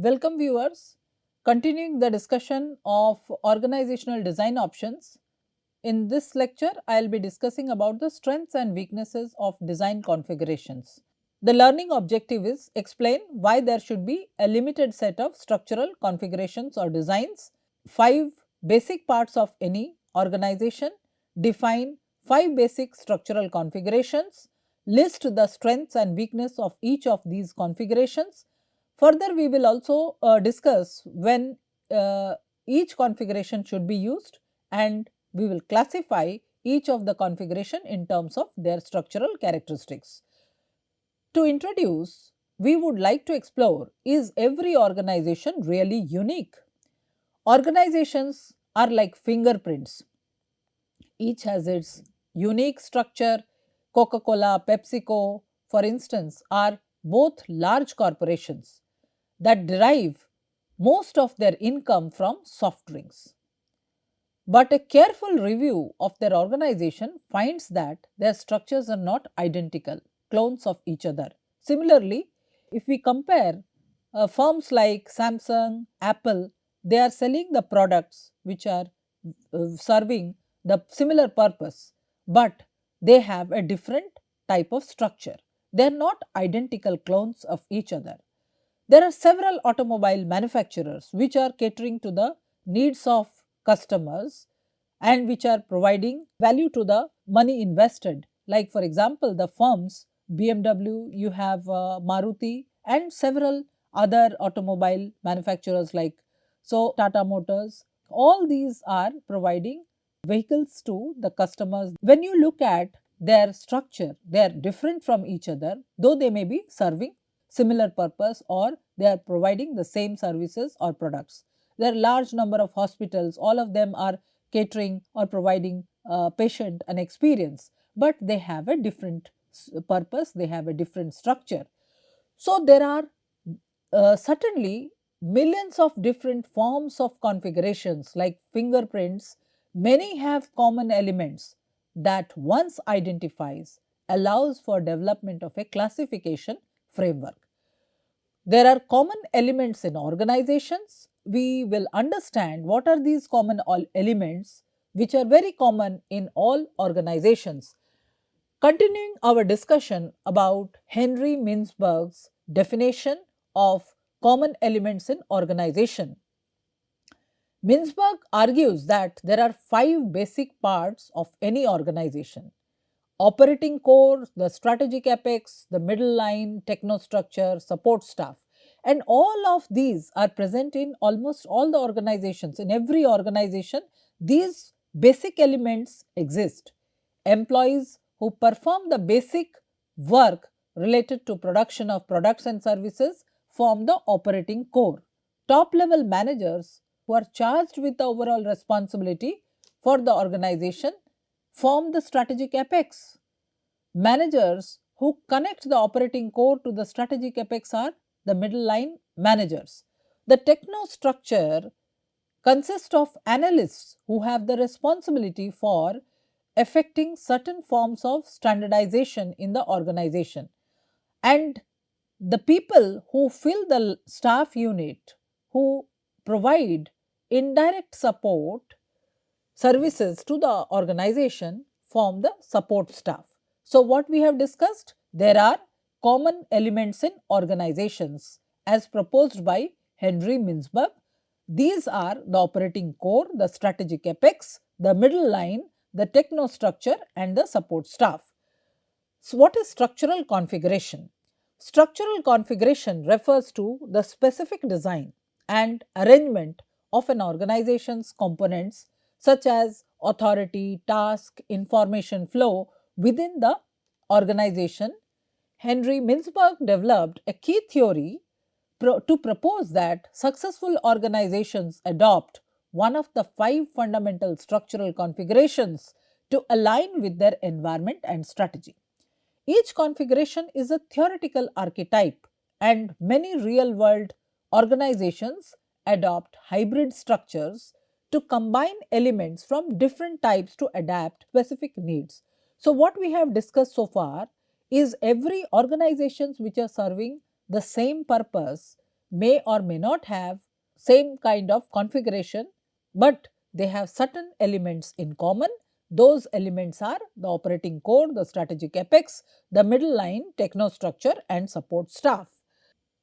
Welcome viewers, continuing the discussion of organizational design options. In this lecture, I will be discussing about the strengths and weaknesses of design configurations. The learning objective is explain why there should be a limited set of structural configurations or designs, 5 basic parts of any organization, define 5 basic structural configurations, list the strengths and weakness of each of these configurations. Further, we will also discuss when each configuration should be used, and we will classify each of the configuration in terms of their structural characteristics. To introduce, we would like to explore, is every organization really unique? Organizations are like fingerprints. Each has its unique structure. Coca-Cola, PepsiCo, for instance, are both large corporations that derive most of their income from soft drinks. But a careful review of their organization finds that their structures are not identical, clones of each other. Similarly, if we compare firms like Samsung, Apple, they are selling the products which are serving the similar purpose, but they have a different type of structure. They are not identical clones of each other. There are several automobile manufacturers which are catering to the needs of customers and which are providing value to the money invested. Like for example, the firms BMW, you have Maruti and several other automobile manufacturers like Tata Motors. All these are providing vehicles to the customers. When you look at their structure, they are different from each other, though they may be serving similar purpose or they are providing the same services or products. There are large number of hospitals, all of them are catering or providing patient an experience, but they have a different purpose, they have a different structure. So, there are certainly millions of different forms of configurations like fingerprints. Many have common elements that once identifies allows for development of a classification framework. There are common elements in organizations. We will understand what are these common elements which are very common in all organizations. Continuing our discussion about Henry Mintzberg's definition of common elements in organization. Mintzberg argues that there are 5 basic parts of any organization: operating core, the strategic apex, the middle line, technostructure, support staff. And all of these are present in almost all the organizations. In every organization, these basic elements exist. Employees who perform the basic work related to production of products and services form the operating core. Top level managers who are charged with the overall responsibility for the organization form the strategic apex. Managers who connect the operating core to the strategic apex are the middle line managers. The technostructure consists of analysts who have the responsibility for effecting certain forms of standardization in the organization, and the people who fill the staff unit who provide indirect support services to the organization form the support staff. So, what we have discussed, there are common elements in organizations as proposed by Henry Mintzberg. These are the operating core, the strategic apex, the middle line, the technostructure and the support staff. So, what is structural configuration? Structural configuration refers to the specific design and arrangement of an organization's components such as authority, task, information flow within the organization. Henry Mintzberg developed a key theory to propose that successful organizations adopt one of the 5 fundamental structural configurations to align with their environment and strategy. Each configuration is a theoretical archetype, and many real world organizations adopt hybrid structures to combine elements from different types to adapt specific needs. So, what we have discussed so far is every organizations which are serving the same purpose, may or may not have same kind of configuration, but they have certain elements in common. Those elements are the operating core, the strategic apex, the middle line, technostructure and support staff.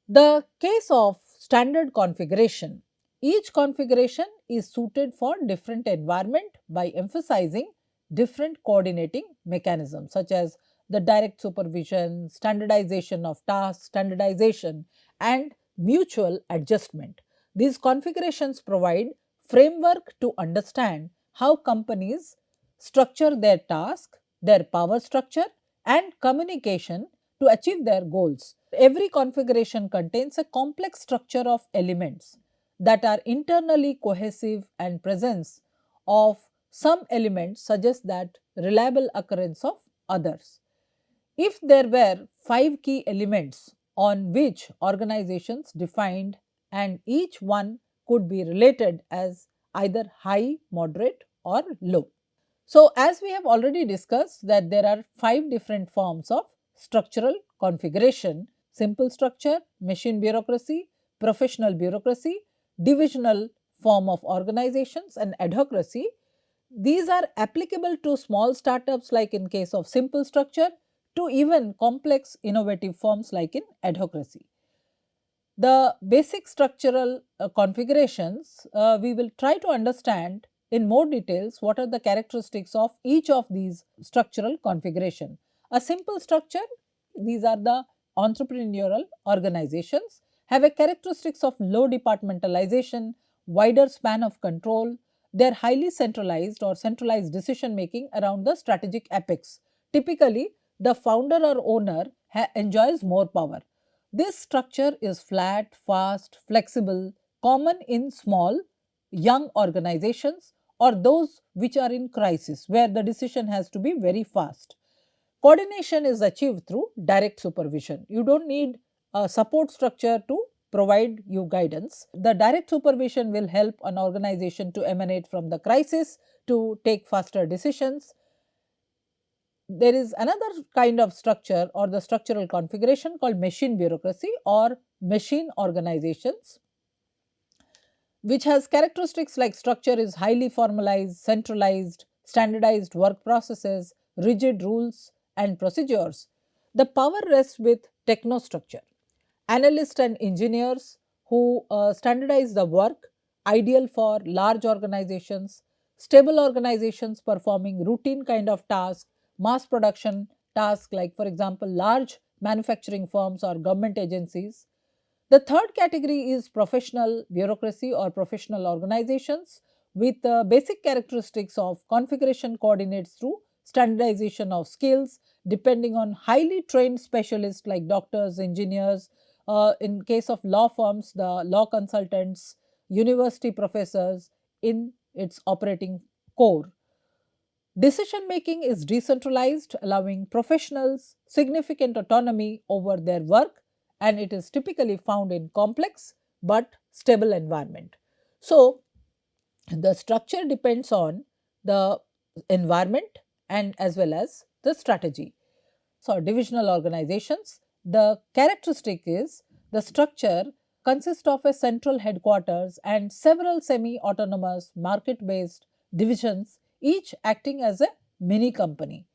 The case of standard configuration. Each configuration is suited for different environment by emphasizing different coordinating mechanisms such as the direct supervision, standardization of tasks, standardization and mutual adjustment. These configurations provide framework to understand how companies structure their task, their power structure and communication to achieve their goals. Every configuration contains a complex structure of elements that are internally cohesive, and presence of some elements suggests that reliable occurrence of others. If there were 5 key elements on which organizations defined, and each one could be related as either high, moderate or low. So, as we have already discussed that there are 5 different forms of structural configuration: simple structure, machine bureaucracy, professional bureaucracy, divisional form of organizations and adhocracy. These are applicable to small startups like in case of simple structure, to even complex innovative forms like in adhocracy. The basic structural configurations, we will try to understand in more details what are the characteristics of each of these structural configuration. A simple structure, these are the entrepreneurial organizations, have a characteristics of low departmentalization, wider span of control. They are highly centralized or centralized decision making around the strategic apex. Typically, the founder or owner enjoys more power. This structure is flat, fast, flexible, common in small, young organizations or those which are in crisis where the decision has to be very fast. Coordination is achieved through direct supervision. You don't need a support structure to provide you guidance. The direct supervision will help an organization to emanate from the crisis to take faster decisions. There is another kind of structure or the structural configuration called machine bureaucracy or machine organizations, which has characteristics like structure is highly formalized, centralized, standardized work processes, rigid rules and procedures. The power rests with technostructure. Analysts and engineers who standardize the work, ideal for large organizations, stable organizations performing routine kind of tasks, mass production tasks like for example large manufacturing firms or government agencies. The third category is professional bureaucracy or professional organizations with basic characteristics of configuration coordinates through standardization of skills depending on highly trained specialists like doctors, engineers, in case of law firms, the law consultants, university professors in its operating core. Decision making is decentralized, allowing professionals significant autonomy over their work, and it is typically found in complex but stable environment. So, the structure depends on the environment and as well as the strategy. So, divisional organizations, the characteristic is the structure consists of a central headquarters and several semi autonomous market based divisions, each acting as a mini company.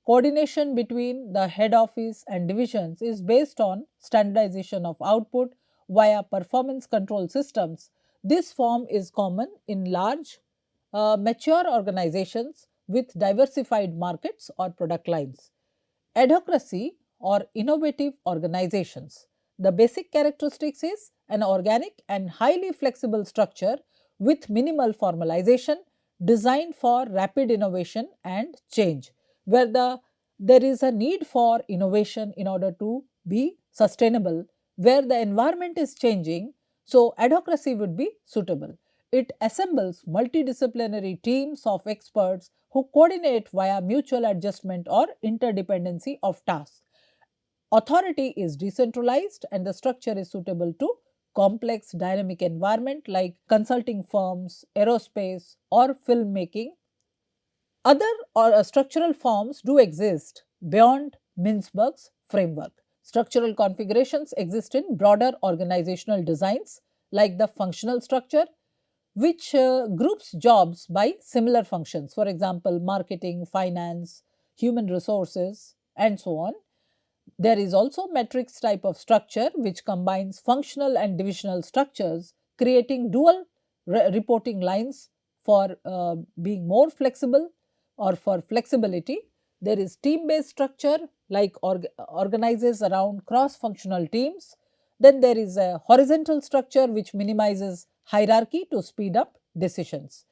Coordination between the head office and divisions is based on standardization of output via performance control systems. This form is common in large, mature organizations with diversified markets or product lines. Adhocracy or innovative organizations. The basic characteristics is an organic and highly flexible structure with minimal formalization designed for rapid innovation and change, where there is a need for innovation in order to be sustainable, where the environment is changing. So, adhocracy would be suitable. It assembles multidisciplinary teams of experts who coordinate via mutual adjustment or interdependency of tasks. Authority is decentralized and the structure is suitable to complex dynamic environment like consulting firms, aerospace or filmmaking. Other or structural forms do exist beyond Mintzberg's framework. Structural configurations exist in broader organizational designs like the functional structure, which groups jobs by similar functions, for example, marketing, finance, human resources, and so on. There is also matrix type of structure which combines functional and divisional structures, creating dual reporting lines for being more flexible or for flexibility. There is team based structure like organizes around cross functional teams. Then there is a horizontal structure which minimizes hierarchy to speed up decisions.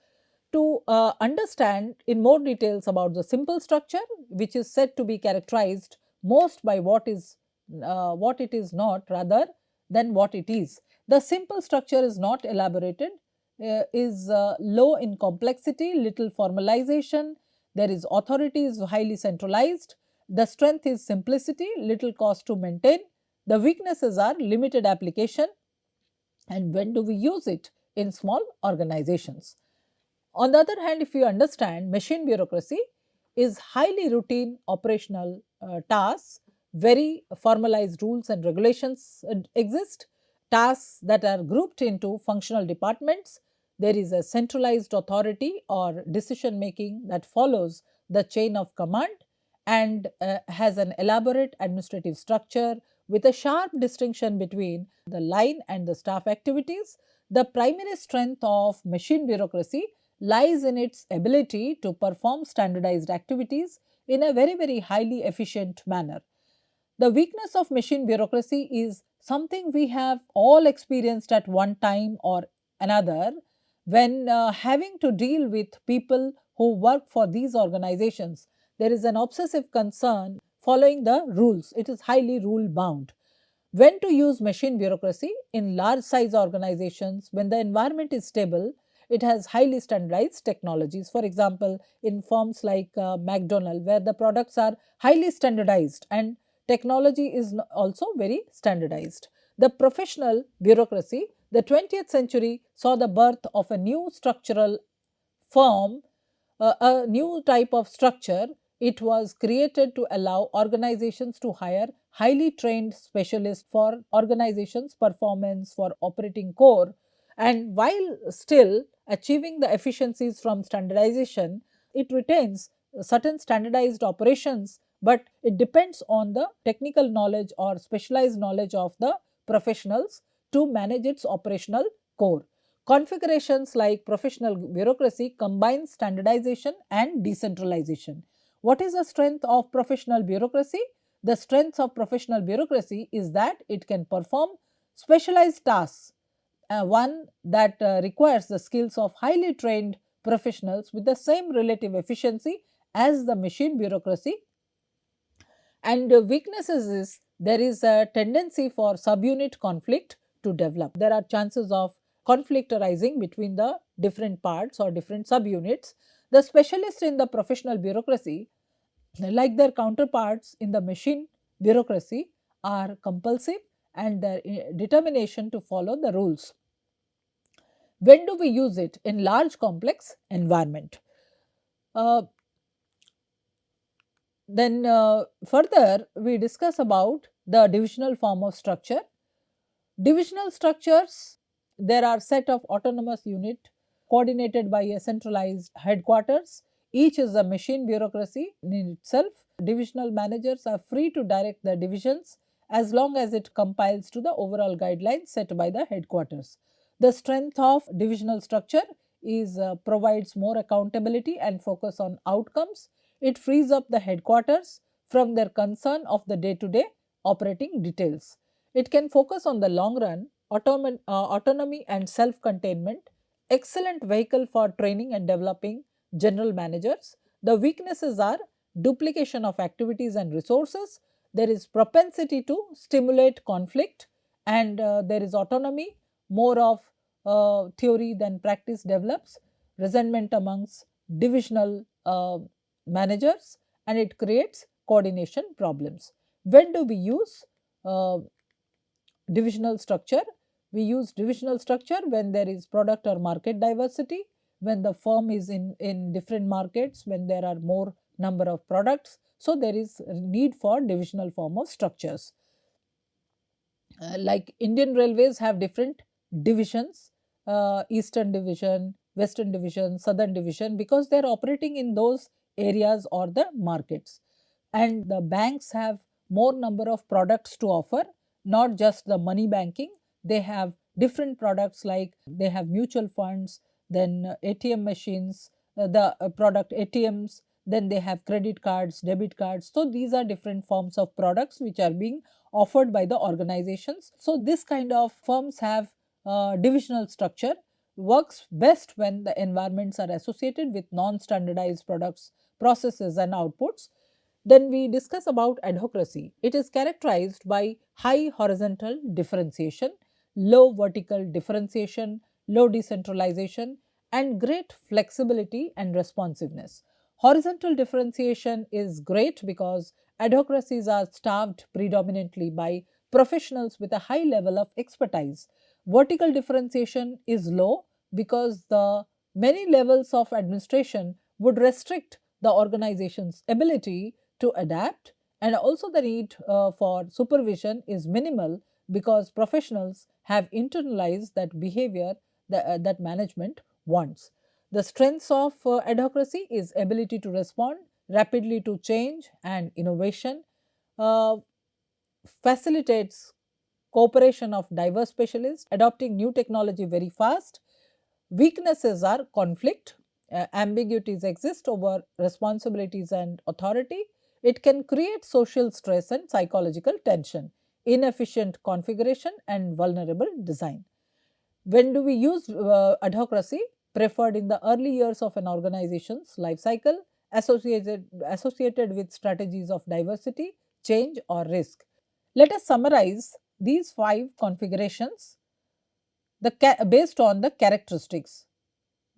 To understand in more details about the simple structure, which is said to be characterized most by what it is not rather than what it is. The simple structure is not elaborated, is low in complexity, little formalization. There is authority is highly centralized. The strength is simplicity, little cost to maintain. The weaknesses are limited application. And when do we use it? In small organizations. On the other hand, if you understand, machine bureaucracy is highly routine operational tasks, very formalized rules and regulations exist, tasks that are grouped into functional departments. There is a centralized authority or decision making that follows the chain of command and has an elaborate administrative structure with a sharp distinction between the line and the staff activities. The primary strength of machine bureaucracy lies in its ability to perform standardized activities in a very highly efficient manner. The weakness of machine bureaucracy is something we have all experienced at one time or another when having to deal with people who work for these organizations. There is an obsessive concern following the rules, it is highly rule bound. When to use machine bureaucracy in large size organizations? When the environment is stable, it has highly standardized technologies. For example, in firms like McDonald, where the products are highly standardized and technology is also very standardized. The professional bureaucracy, the 20th century saw the birth of a new structural form, a new type of structure. It was created to allow organizations to hire highly trained specialists for organizations' performance, for operating core, and while still achieving the efficiencies from standardization, it retains certain standardized operations, but it depends on the technical knowledge or specialized knowledge of the professionals to manage its operational core. Configurations like professional bureaucracy combine standardization and decentralization. What is the strength of professional bureaucracy? The strength of professional bureaucracy is that it can perform specialized tasks, one that requires the skills of highly trained professionals with the same relative efficiency as the machine bureaucracy. And weaknesses is there is a tendency for subunit conflict to develop. There are chances of conflict arising between the different parts or different subunits. The specialists in the professional bureaucracy, like their counterparts in the machine bureaucracy, are compulsive and their determination to follow the rules. When do we use it? In large complex environment. Uh, then further we discuss about the divisional form of structure. Divisional structures, there are set of autonomous unit coordinated by a centralized headquarters. Each is a machine bureaucracy in itself. Divisional managers are free to direct the divisions as long as it compiles to the overall guidelines set by the headquarters. The strength of divisional structure is provides more accountability and focus on outcomes. It frees up the headquarters from their concern of the day to day operating details. It can focus on the long run, autonomy and self containment, excellent vehicle for training and developing general managers. The weaknesses are duplication of activities and resources, there is propensity to stimulate conflict, and there is autonomy, more of theory than practice develops, resentment amongst divisional managers, and it creates coordination problems. When do we use divisional structure? We use divisional structure when there is product or market diversity, when the firm is in different markets, when there are more number of products. So, there is need for divisional form of structures. Like Indian Railways have different divisions, Eastern Division, Western Division, Southern Division, because they are operating in those areas or the markets. And the banks have more number of products to offer, not just the money banking. They have different products, like they have mutual funds, then ATM machines, the product ATMs, then they have credit cards, debit cards. So these are different forms of products which are being offered by the organizations. So this kind of firms have divisional structure, works best when the environments are associated with non-standardized products, processes and outputs. Then we discuss about adhocracy. It is characterized by high horizontal differentiation, low vertical differentiation, low decentralization, and great flexibility and responsiveness. Horizontal differentiation is great because adhocracies are staffed predominantly by professionals with a high level of expertise. Vertical differentiation is low because the many levels of administration would restrict the organization's ability to adapt, and also the need for supervision is minimal because professionals have internalized that behavior that management wants. The strengths of adhocracy is ability to respond rapidly to change and innovation, uh, facilitates cooperation of diverse specialists, adopting new technology very fast. Weaknesses are conflict, ambiguities exist over responsibilities and authority. It can create social stress and psychological tension, inefficient configuration, and vulnerable design. When do we use adhocracy? Preferred in the early years of an organization's life cycle, associated with strategies of diversity, change, or risk. Let us summarize these five configurations based on the characteristics: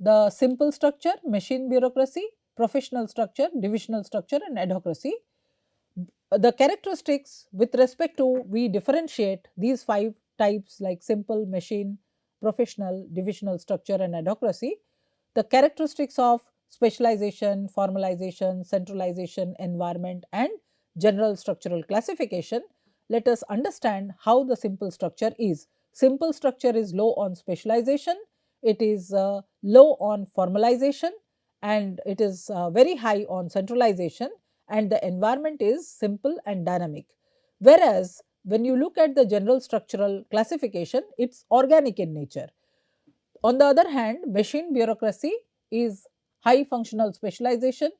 the simple structure, machine bureaucracy; professional structure, divisional structure, and adhocracy. The characteristics with respect to, we differentiate these five types like simple, machine, professional, divisional structure, and adhocracy. The characteristics of specialization, formalization, centralization, environment, and general structural classification. Let us understand how the simple structure is. Simple structure is low on specialization, it is low on formalization, and it is very high on centralization, and the environment is simple and dynamic. Whereas when you look at the general structural classification, it's organic in nature. On the other hand, machine bureaucracy is high functional specialization,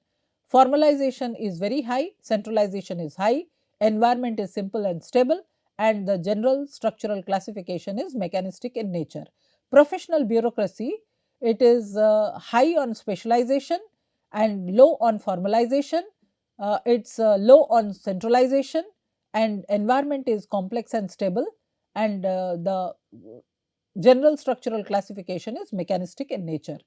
formalization is very high, centralization is high, environment is simple and stable, and the general structural classification is mechanistic in nature. Professional bureaucracy, it is high on specialization and low on formalization, it's low on centralization, and environment is complex and stable, and the general structural classification is mechanistic in nature.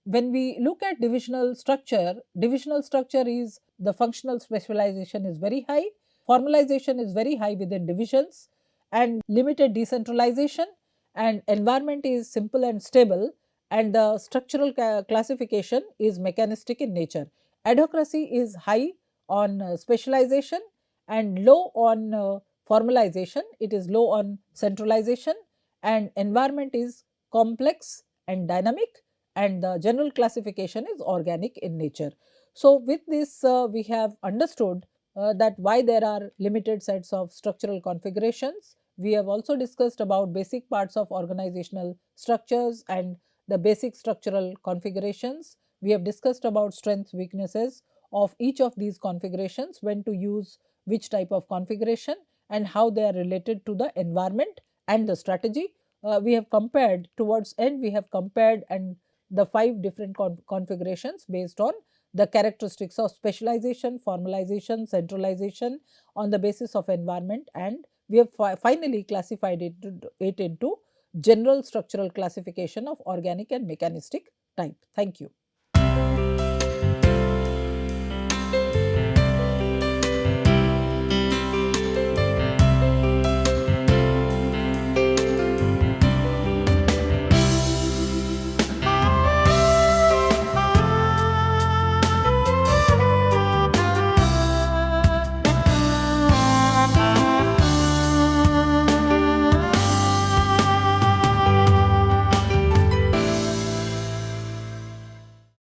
When we look at divisional structure is the functional specialization is very high, formalization is very high within divisions, and limited decentralization, and environment is simple and stable, and the structural classification is mechanistic in nature. Adhocracy is high on specialization and low on formalization, it is low on centralization, and environment is complex and dynamic, and the general classification is organic in nature. So with this we have understood that why there are limited sets of structural configurations. We have also discussed about basic parts of organizational structures and the basic structural configurations. We have discussed about strengths, weaknesses of each of these configurations, when to use which type of configuration, and how they are related to the environment and the strategy. We have compared towards end, we have compared and the five different configurations based on the characteristics of specialization, formalization, centralization on the basis of environment, and we have finally classified it into general structural classification of organic and mechanistic type. Thank you.